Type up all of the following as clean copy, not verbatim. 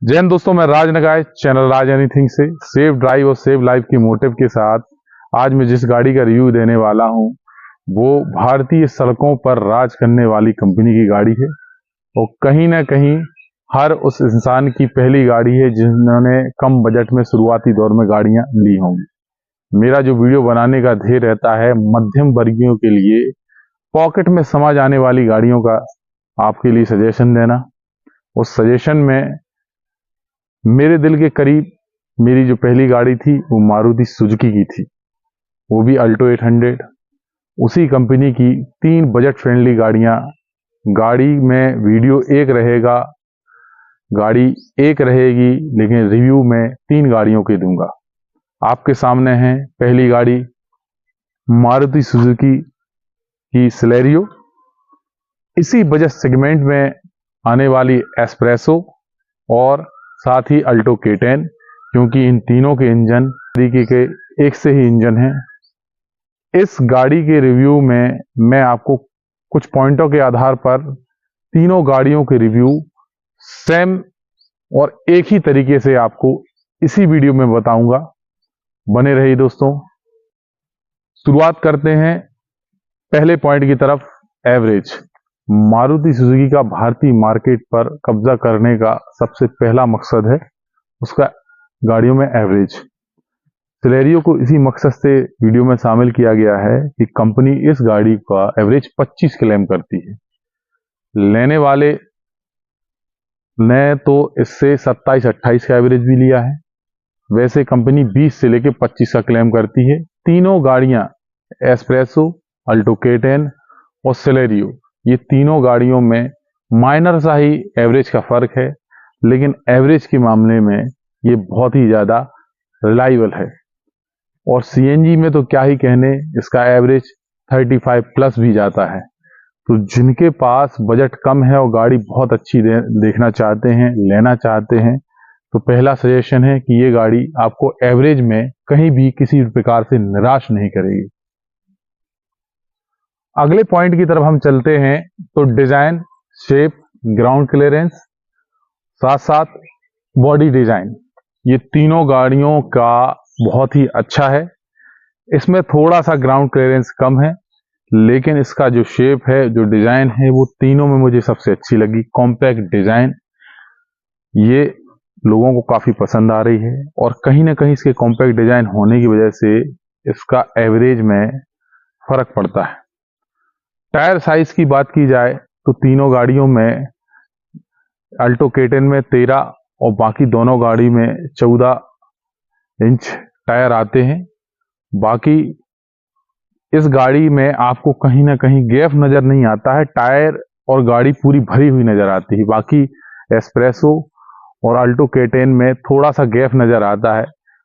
जय हिंद दोस्तों, मैं राज नगाय चैनल राज एनीथिंग से सेव ड्राइव और सेव लाइफ की मोटिव के साथ आज मैं जिस गाड़ी का रिव्यू देने वाला हूं वो भारतीय सड़कों पर राज करने वाली कंपनी की गाड़ी है और कहीं ना कहीं हर उस इंसान की पहली गाड़ी है जिन्होंने कम बजट में शुरुआती दौर में गाड़ियां ली होंगी। मेरा जो वीडियो बनाने का ध्येय रहता है मध्यम वर्गियों के लिए पॉकेट में समा जाने वाली गाड़ियों का आपके लिए सजेशन देना। उस सजेशन में मेरे दिल के करीब मेरी जो पहली गाड़ी थी वो मारुति सुजुकी की थी, वो भी अल्टो 800। उसी कंपनी की 3 बजट फ्रेंडली गाड़ियां। गाड़ी में वीडियो एक रहेगा, गाड़ी एक रहेगी, लेकिन रिव्यू में 3 गाड़ियों के दूंगा। आपके सामने है पहली गाड़ी मारुति सुजुकी की सिलेरियो। इसी बजट सेगमेंट में आने वाली एस्प्रेसो और साथ ही अल्टो K10, क्योंकि इन तीनों के इंजन तरीके के एक से ही इंजन हैं। इस गाड़ी के रिव्यू में मैं आपको कुछ पॉइंटों के आधार पर तीनों गाड़ियों के रिव्यू सेम और एक ही तरीके से आपको इसी वीडियो में बताऊंगा। बने रहिए दोस्तों। शुरुआत करते हैं पहले पॉइंट की तरफ। एवरेज। मारुति सुजुकी का भारतीय मार्केट पर कब्जा करने का सबसे पहला मकसद है उसका गाड़ियों में एवरेज। सिलेरियो को इसी मकसद से वीडियो में शामिल किया गया है कि कंपनी इस गाड़ी का एवरेज 25 क्लेम करती है। लेने वाले ने तो इससे 27-28 का एवरेज भी लिया है। वैसे कंपनी 20 से लेकर 25 का क्लेम करती है। तीनों गाड़ियां एस्प्रेसो, अल्टो K10 और सिलेरियो, ये तीनों गाड़ियों में माइनर सा ही एवरेज का फर्क है, लेकिन एवरेज के मामले में ये बहुत ही ज़्यादा रिलायबल है। और सीएनजी में तो क्या ही कहने, इसका एवरेज 35 प्लस भी जाता है। तो जिनके पास बजट कम है और गाड़ी बहुत अच्छी देखना चाहते हैं, लेना चाहते हैं, तो पहला सजेशन है कि ये गाड़ी आपको एवरेज में कहीं भी किसी प्रकार से निराश नहीं करेगी। अगले पॉइंट की तरफ हम चलते हैं तो डिजाइन, शेप, ग्राउंड क्लियरेंस, साथ साथ बॉडी डिजाइन, ये तीनों गाड़ियों का बहुत ही अच्छा है। इसमें थोड़ा सा ग्राउंड क्लियरेंस कम है, लेकिन इसका जो शेप है, जो डिजाइन है, वो तीनों में मुझे सबसे अच्छी लगी। कॉम्पैक्ट डिजाइन ये लोगों को काफी पसंद आ रही है और कहीं ना कहीं इसके कॉम्पैक्ट डिजाइन होने की वजह से इसका एवरेज में फर्क पड़ता है। टायर साइज की बात की जाए तो तीनों गाड़ियों में अल्टो K10 में 13 और बाकी दोनों गाड़ी में 14 इंच टायर आते हैं। बाकी इस गाड़ी में आपको कहीं ना कहीं गैप नजर नहीं आता है, टायर और गाड़ी पूरी भरी हुई नजर आती है। बाकी एस्प्रेसो और अल्टो K10 में थोड़ा सा गैप नजर आता है,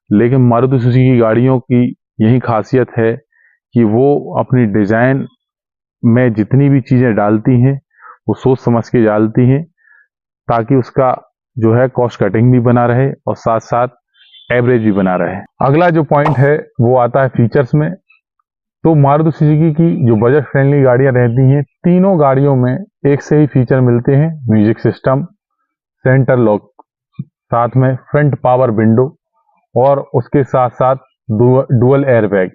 लेकिन मारुति सुजुकी की गाड़ियों की यही खासियत है कि वो अपनी डिजाइन में जितनी भी चीजें डालती हैं वो सोच समझ के डालती हैं, ताकि उसका जो है कॉस्ट कटिंग भी बना रहे और साथ साथ एवरेज भी बना रहे। अगला जो पॉइंट है वो आता है फीचर्स में। तो मारुति सुजुकी की जो बजट फ्रेंडली गाड़ियां रहती हैं, तीनों गाड़ियों में एक से ही फीचर मिलते हैं। म्यूजिक सिस्टम, सेंटर लॉक, साथ में फ्रंट पावर विंडो और उसके साथ साथ डुअल एयरबैग।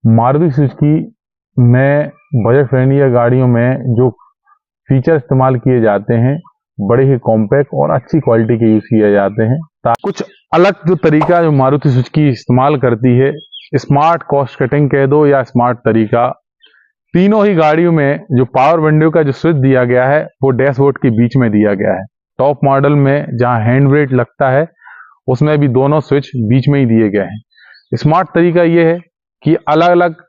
मारुति सुजुकी में बजट फ्रेंडली गाड़ियों में जो फीचर इस्तेमाल किए जाते हैं बड़े ही कॉम्पैक्ट और अच्छी क्वालिटी के यूज किए जाते हैं। कुछ अलग जो तरीका जो मारुति सुजुकी इस्तेमाल करती है, स्मार्ट कॉस्ट कटिंग कह दो या स्मार्ट तरीका, तीनों ही गाड़ियों में जो पावर विंडो का जो स्विच दिया गया है वो डैशबोर्ड के बीच में दिया गया है। टॉप मॉडल में जहां हैंड ब्रेक लगता है उसमें भी दोनों स्विच बीच में ही दिए गए हैं। स्मार्ट तरीका ये है कि अलग अलग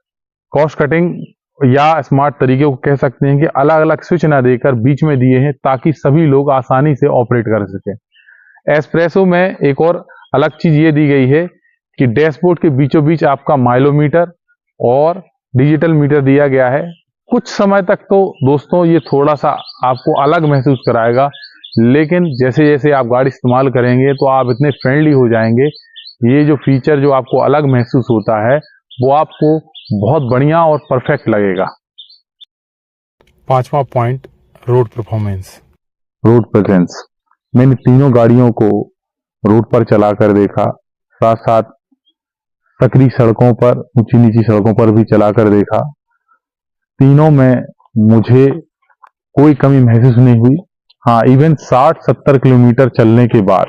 कॉस्ट कटिंग या स्मार्ट तरीके को कह सकते हैं कि अलग अलग स्विच ना देकर बीच में दिए हैं, ताकि सभी लोग आसानी से ऑपरेट कर सकें। एस्प्रेसो में एक और अलग चीज ये दी गई है कि डैशबोर्ड के बीचों बीच आपका माइलोमीटर और डिजिटल मीटर दिया गया है। कुछ समय तक तो दोस्तों ये थोड़ा सा आपको अलग महसूस कराएगा, लेकिन जैसे जैसे आप गाड़ी इस्तेमाल करेंगे तो आप इतने फ्रेंडली हो जाएंगे, ये जो फीचर जो आपको अलग महसूस होता है वो आपको बहुत बढ़िया और परफेक्ट लगेगा। 5वां point, road performance, road presence. मैंने तीनों गाड़ियों को रोड पर चला कर देखा, साथ साथ सकरी सड़कों पर, ऊंची नीची सड़कों पर भी चला कर देखा। तीनों में मुझे कोई कमी महसूस नहीं हुई। हाँ, इवन 60-70 किलोमीटर चलने के बाद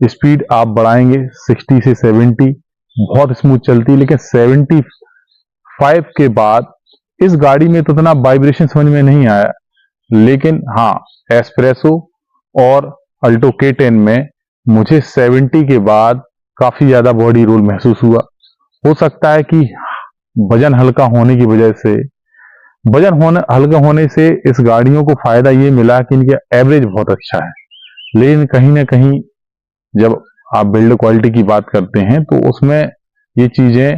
स्पीड आप बढ़ाएंगे 60 से 70, बहुत स्मूथ चलती है, लेकिन 75 के बाद इस गाड़ी में तो इतना वाइब्रेशन समझ में नहीं आया। लेकिन हाँ, एस्प्रेसो और अल्टो K10 में मुझे 70 के बाद काफी ज्यादा बॉडी रोल महसूस हुआ। हो सकता है कि वजन हल्का होने की वजह से, हल्का होने से इस गाड़ियों को फायदा ये मिला कि इनका एवरेज बहुत अच्छा है। लेकिन कहीं ना कहीं जब आप बिल्ड क्वालिटी की बात करते हैं तो उसमें ये चीजें,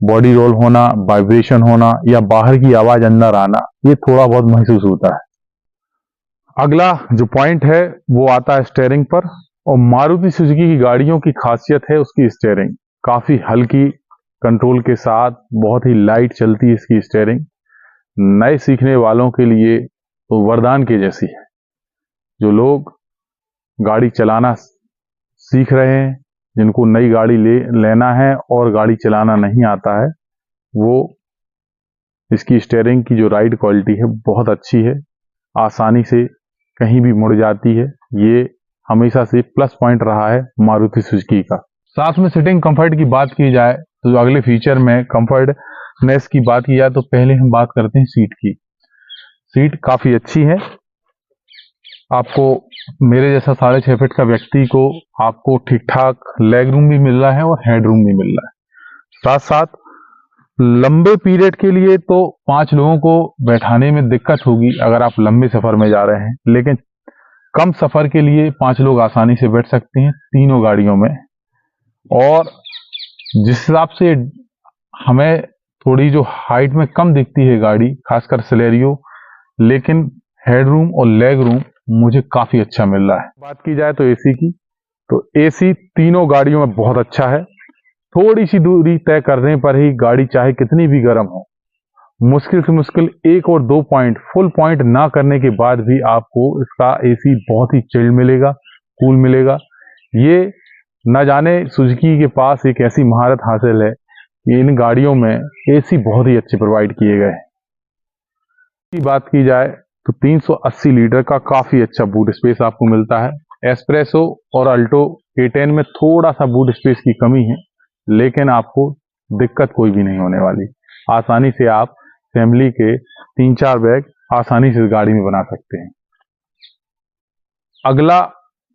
बॉडी रोल होना, वाइब्रेशन होना या बाहर की आवाज अंदर आना, ये थोड़ा बहुत महसूस होता है। अगला जो पॉइंट है वो आता है स्टीयरिंग पर। और मारुति सुजुकी की गाड़ियों की खासियत है उसकी स्टीयरिंग, काफी हल्की कंट्रोल के साथ, बहुत ही लाइट चलती है इसकी स्टीयरिंग। नए सीखने वालों के लिए तो वरदान के जैसी है। जो लोग गाड़ी चलाना सीख रहे हैं, जिनको नई गाड़ी लेना है और गाड़ी चलाना नहीं आता है, वो इसकी स्टीयरिंग की जो राइड क्वालिटी है बहुत अच्छी है, आसानी से कहीं भी मुड़ जाती है। ये हमेशा से प्लस पॉइंट रहा है मारुति सुजुकी का। साथ में सिटिंग कंफर्ट की बात की जाए तो अगले फीचर में कंफर्टनेस की बात की जाए तो पहले हम बात करते हैं सीट की। सीट काफी अच्छी है। आपको, मेरे जैसा 6.5 फीट का व्यक्ति को, आपको ठीक ठाक लेग रूम भी मिल रहा है और हेड रूम भी मिल रहा है। साथ साथ लंबे पीरियड के लिए तो 5 लोगों को बैठाने में दिक्कत होगी अगर आप लंबे सफर में जा रहे हैं, लेकिन कम सफर के लिए 5 लोग आसानी से बैठ सकते हैं तीनों गाड़ियों में। और जिस हिसाब से हमें थोड़ी जो हाइट में कम दिखती है गाड़ी, खासकर सिलेरियो, लेकिन हेडरूम और लेग रूम मुझे काफी अच्छा मिल रहा है। बात की जाए तो एसी की, तो एसी तीनों गाड़ियों में बहुत अच्छा है। थोड़ी सी दूरी तय करने पर ही गाड़ी चाहे कितनी भी गर्म हो, मुश्किल से मुश्किल 1 और 2 पॉइंट फुल पॉइंट ना करने के बाद भी आपको इसका एसी बहुत ही चिल्ड मिलेगा, कूल मिलेगा। ये न जाने सुजुकी के पास एक ऐसी महारत हासिल है कि इन गाड़ियों में एसी बहुत ही अच्छे प्रोवाइड किए गए हैं। की बात की जाए तो 380 लीटर का काफी अच्छा बूट स्पेस आपको मिलता है। एस्प्रेसो और अल्टो K10 में थोड़ा सा बूट स्पेस की कमी है, लेकिन आपको दिक्कत कोई भी नहीं होने वाली। आसानी से आप फैमिली के 3-4 बैग आसानी से इस गाड़ी में बना सकते हैं। अगला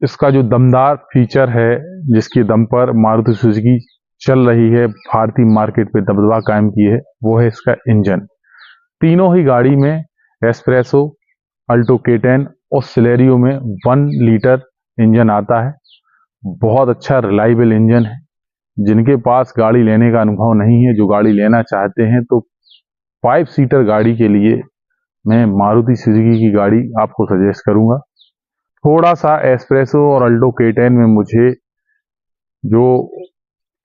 इसका जो दमदार फीचर है, जिसके दम पर मारुति सुजुकी चल रही है, भारतीय मार्केट पे दबदबा कायम की है, वो है इसका इंजन। तीनों ही गाड़ी में, एस्प्रेसो, अल्टो K10 और सिलेरियो में 1 लीटर इंजन आता है। बहुत अच्छा रिलायबल इंजन है। जिनके पास गाड़ी लेने का अनुभव नहीं है, जो गाड़ी लेना चाहते हैं, तो 5 सीटर गाड़ी के लिए मैं मारुति सुजुकी की गाड़ी आपको सजेस्ट करूंगा। थोड़ा सा एस्प्रेसो और अल्टो K10 में मुझे जो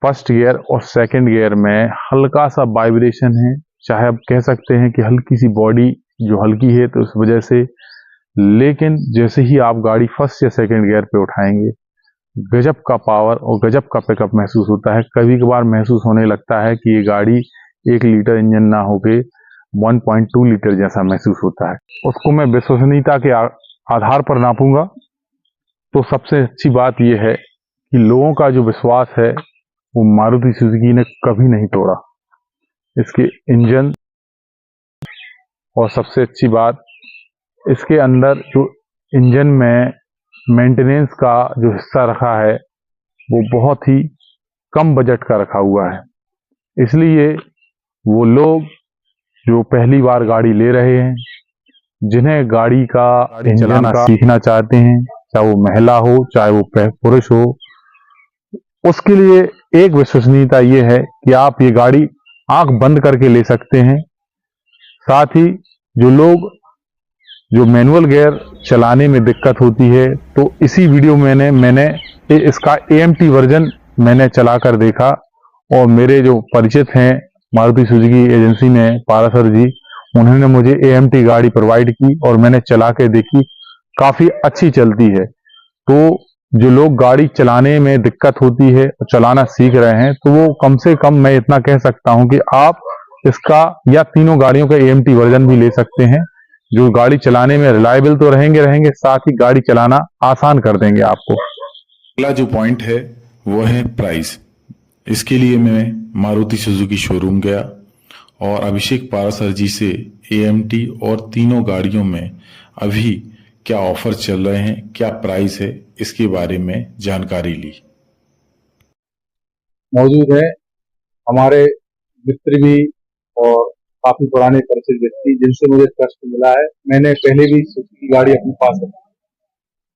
फर्स्ट गियर और सेकंड गियर में हल्का सा वाइब्रेशन है, चाहे आप कह सकते हैं कि हल्की सी बॉडी जो हल्की है तो उस वजह से, लेकिन जैसे ही आप गाड़ी फर्स्ट या सेकंड गियर पे उठाएंगे, गजब का पावर और गजब का पिकअप महसूस होता है। कभी कभार महसूस होने लगता है कि ये गाड़ी 1 लीटर इंजन ना होके 1.2 लीटर जैसा महसूस होता है। उसको मैं विश्वसनीयता के आधार पर नापूंगा तो सबसे अच्छी बात यह है कि लोगों का जो विश्वास है वो मारुति सुजुकी ने कभी नहीं तोड़ा। इसके इंजन, और सबसे अच्छी बात, इसके अंदर जो इंजन में मेंटेनेंस का जो हिस्सा रखा है वो बहुत ही कम बजट का रखा हुआ है। इसलिए वो लोग जो पहली बार गाड़ी ले रहे हैं, जिन्हें गाड़ी का चलाना सीखना चाहते हैं, चाहे वो महिला हो चाहे वो पुरुष हो, उसके लिए एक विश्वसनीयता ये है कि आप ये गाड़ी आंख बंद करके ले सकते हैं। साथ ही जो लोग जो मैनुअल गियर चलाने में दिक्कत होती है, तो इसी वीडियो में मैंने इसका AMT वर्जन मैंने चलाकर देखा, और मेरे जो परिचित हैं मारुति सुजुकी एजेंसी में, पारासर जी, उन्होंने मुझे AMT गाड़ी प्रोवाइड की और मैंने चला के देखी, काफी अच्छी चलती है। तो जो लोग गाड़ी चलाने में दिक्कत होती है, चलाना सीख रहे हैं, तो वो कम से कम मैं इतना कह सकता हूं कि आप इसका या तीनों गाड़ियों का AMT वर्जन भी ले सकते हैं, जो गाड़ी चलाने में रिलायबल तो रहेंगे, साथ ही गाड़ी चलाना आसान कर देंगे आपको। अगला जो पॉइंट है वो है प्राइस। इसके लिए मैं मारुति सुजुकी शोरूम गया और अभिषेक पारासर जी से AMT और तीनों गाड़ियों में अभी क्या ऑफर चल रहे हैं, क्या प्राइस है, इसके बारे में जानकारी ली। मौजूद है हमारे मित्र भी और काफी पुराने परिचित व्यक्ति जिनसे मुझे ट्रस्ट मिला है। मैंने पहले भी सुजुकी गाड़ी अपने पास रखी।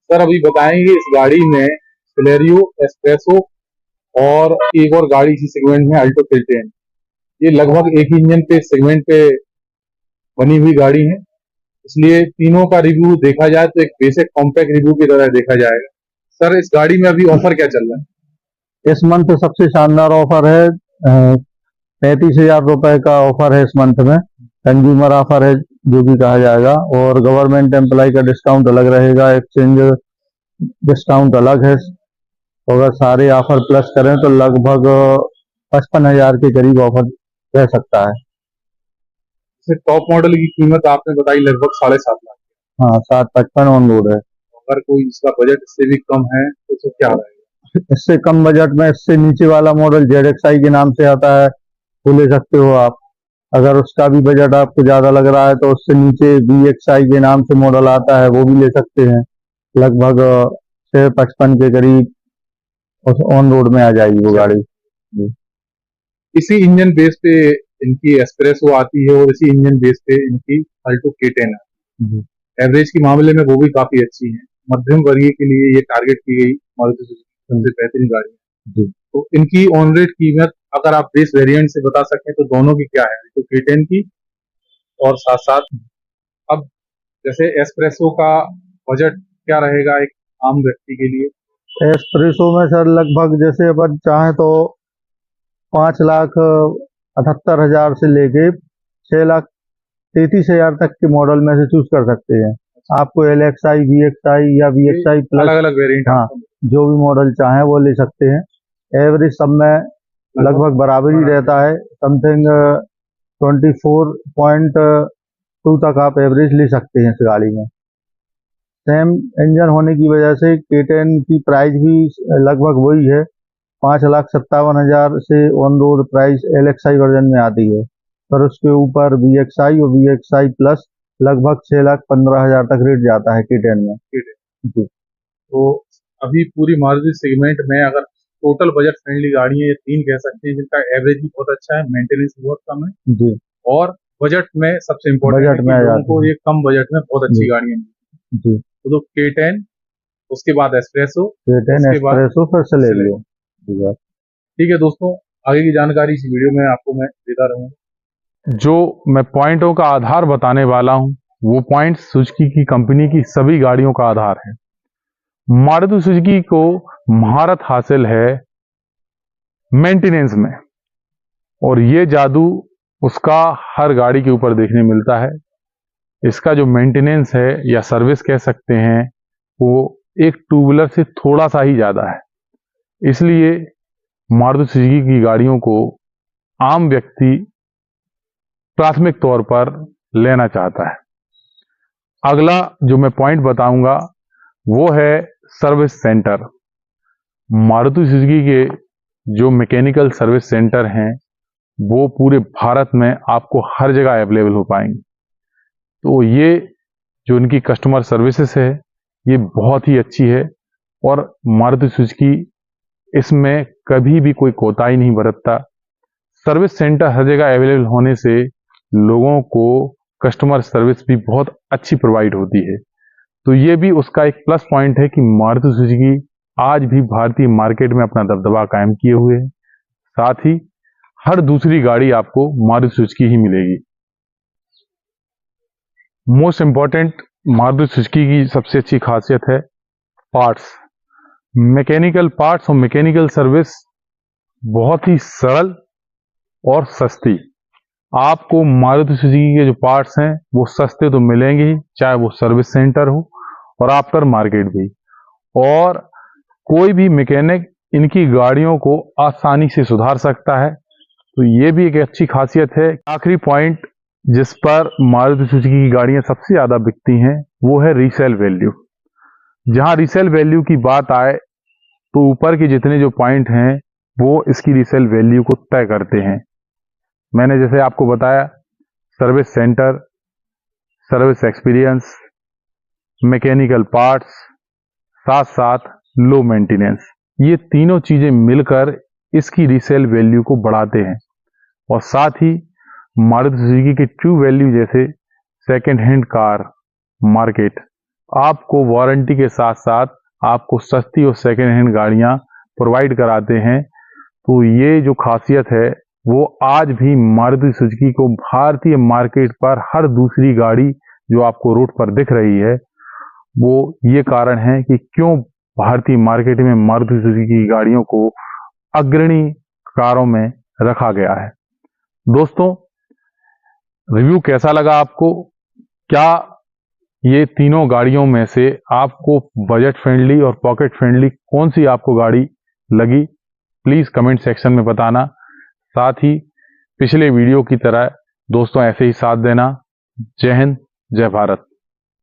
सर अभी बताएंगे इस गाड़ी में सिलेरियो, एस्प्रेसो और एक और गाड़ी इसी सेगमेंट में अल्टो के10। ये लगभग एक ही इंजन पे सेगमेंट पे बनी हुई गाड़ी है, इसलिए तीनों का रिव्यू देखा जाए तो एक बेसिक कॉम्पैक्ट रिव्यू की तरह देखा जाएगा। सर इस गाड़ी में अभी ऑफर क्या चल रहा है? इस मंथ सबसे शानदार ऑफर है, 35,000 रुपए का ऑफर है इस मंथ में। कंज्यूमर ऑफर है जो भी कहा जाएगा, और गवर्नमेंट एम्प्लॉय का डिस्काउंट अलग रहेगा, एक्सचेंज डिस्काउंट अलग है। अगर सारे ऑफर प्लस करें तो लगभग 55,000 के करीब ऑफर रह सकता है। टॉप मॉडल की कीमत आपने बताई लगभग 7.5 लाख। हाँ, 755 ऑन रोड है। अगर कोई इसका बजट इससे भी कम है तो इसका क्या रहेगा? इससे कम बजट में इससे नीचे वाला मॉडल ZXi के नाम से आता है, वो ले सकते हो आप। अगर उसका भी बजट आपको ज्यादा लग रहा है तो उससे नीचे VXi के नाम से मॉडल आता है, वो भी ले सकते हैं। लगभग 655 के करीब ऑन रोड में आ जाएगी वो गाड़ी। इसी इंजन बेस पे इनकी एस्प्रेसो आती है और इसी इंजन बेस पे इनकी अल्टो के10 है। एवरेज के मामले में वो भी काफी अच्छी है। मध्यम वर्गीय के लिए ये टारगेट की गई मारुति सुजुकी सबसे बेहतरीन गाड़ी है। तो इनकी ऑन रेट कीमत अगर आप बेस वेरिएंट से बता सकें तो दोनों की क्या है, तो के10 की और साथ साथ अब जैसे एस्प्रेसो का बजट क्या रहेगा एक आम व्यक्ति के लिए? एस्प्रेसो में सर लगभग जैसे अपन चाहें तो 5,78,000 से लेके 6,33,000 तक के मॉडल में से चूज कर सकते हैं। आपको LXi, VXi या VXi प्लस अलग अलग वेरिएंट, हाँ, जो भी मॉडल चाहें वो ले सकते हैं। एवरेज सब में लगभग बराबर ही रहता है, समथिंग 24.2 तक आप एवरेज ले सकते हैं इस गाड़ी में। सेम इंजन होने की वजह से के10 की प्राइस भी लगभग वही है, 5,57,000 से on road price LXi version में आती है, पर उसके ऊपर VXi और VXi प्लस लगभग 6,15,000 तक रेट जाता है के10 में। जी। तो अभी पूरी मारुति सेगमेंट में अगर टोटल बजट फ्रेंडली गाड़ी है, ये 3 कह सकते हैं जिनका एवरेज भी बहुत अच्छा है, मेंटेनेंस बहुत कम है जी, और बजट में सबसे इम्पोर्टेंट बजट में आ जाती को ये कम बजट में बहुत अच्छी गाड़ी है। जी, तो के10, उसके बाद एस्प्रेसो, के10 एस्प्रेसो फिर से ले लियो। ठीक है दोस्तों, आगे की जानकारी इस वीडियो में आपको मैं देता रहूंगा। जो मैं पॉइंटों का आधार बताने वाला हूं वो पॉइंट सुजुकी की कंपनी की सभी गाड़ियों का आधार है। मारुति सुजुकी को महारत हासिल है मेंटेनेंस में, और ये जादू उसका हर गाड़ी के ऊपर देखने मिलता है। इसका जो मेंटेनेंस है या सर्विस कह सकते हैं, वो एक टू व्हीलर से थोड़ा सा ही ज्यादा है। इसलिए मारुति सुजुकी की गाड़ियों को आम व्यक्ति प्राथमिक तौर पर लेना चाहता है। अगला जो मैं पॉइंट बताऊंगा वो है सर्विस सेंटर। मारुति सुजुकी के जो मैकेनिकल सर्विस सेंटर हैं वो पूरे भारत में आपको हर जगह अवेलेबल हो पाएंगे। तो ये जो इनकी कस्टमर सर्विसेज है ये बहुत ही अच्छी है, और मारुति सुजुकी इसमें कभी भी कोई कोताही नहीं बरतता। सर्विस सेंटर हर जगह अवेलेबल होने से लोगों को कस्टमर सर्विस भी बहुत अच्छी प्रोवाइड होती है। तो ये भी उसका एक प्लस पॉइंट है कि मारुति सुजुकी आज भी भारतीय मार्केट में अपना दबदबा कायम किए हुए है। साथ ही हर दूसरी गाड़ी आपको मारुति सुजुकी ही मिलेगी। मोस्ट इंपॉर्टेंट मारुति सुजुकी की सबसे अच्छी खासियत है पार्ट्स, मैकेनिकल पार्ट्स और मैकेनिकल सर्विस बहुत ही सरल और सस्ती। आपको मारुति सुजुकी के जो पार्ट्स हैं वो सस्ते तो मिलेंगे ही, चाहे वो सर्विस सेंटर हो और आफ्टर मार्केट भी। और कोई भी मैकेनिक इनकी गाड़ियों को आसानी से सुधार सकता है। तो ये भी एक अच्छी खासियत है। आखिरी पॉइंट जिस पर मारुति सुजुकी की गाड़ियां सबसे ज़्यादा बिकती हैं वो है रीसेल वैल्यू। जहां रीसेल वैल्यू की बात आए तो ऊपर के जितने जो पॉइंट हैं वो इसकी रीसेल वैल्यू को तय करते हैं। मैंने जैसे आपको बताया, service centre, service experience, mechanical parts, साथ साथ लो मेंटेनेंस, ये तीनों चीजें मिलकर इसकी रीसेल वैल्यू को बढ़ाते हैं। और साथ ही मारुति सुजुकी की ट्रू वैल्यू जैसे सेकेंड हैंड कार मार्केट आपको वारंटी के साथ साथ आपको सस्ती और सेकेंड हैंड गाड़ियां प्रोवाइड कराते हैं। तो ये जो खासियत है वो आज भी मारुति सुजुकी को भारतीय मार्केट पर हर दूसरी गाड़ी जो आपको रोड पर दिख रही है वो ये कारण है कि क्यों भारतीय मार्केट में मारुति सुजुकी की गाड़ियों को अग्रणी कारों में रखा गया है। दोस्तों, रिव्यू कैसा लगा आपको? क्या ये तीनों गाड़ियों में से आपको बजट फ्रेंडली और पॉकेट फ्रेंडली कौन सी आपको गाड़ी लगी? प्लीज कमेंट सेक्शन में बताना। साथ ही पिछले वीडियो की तरह दोस्तों ऐसे ही साथ देना। जय हिंद, जय भारत।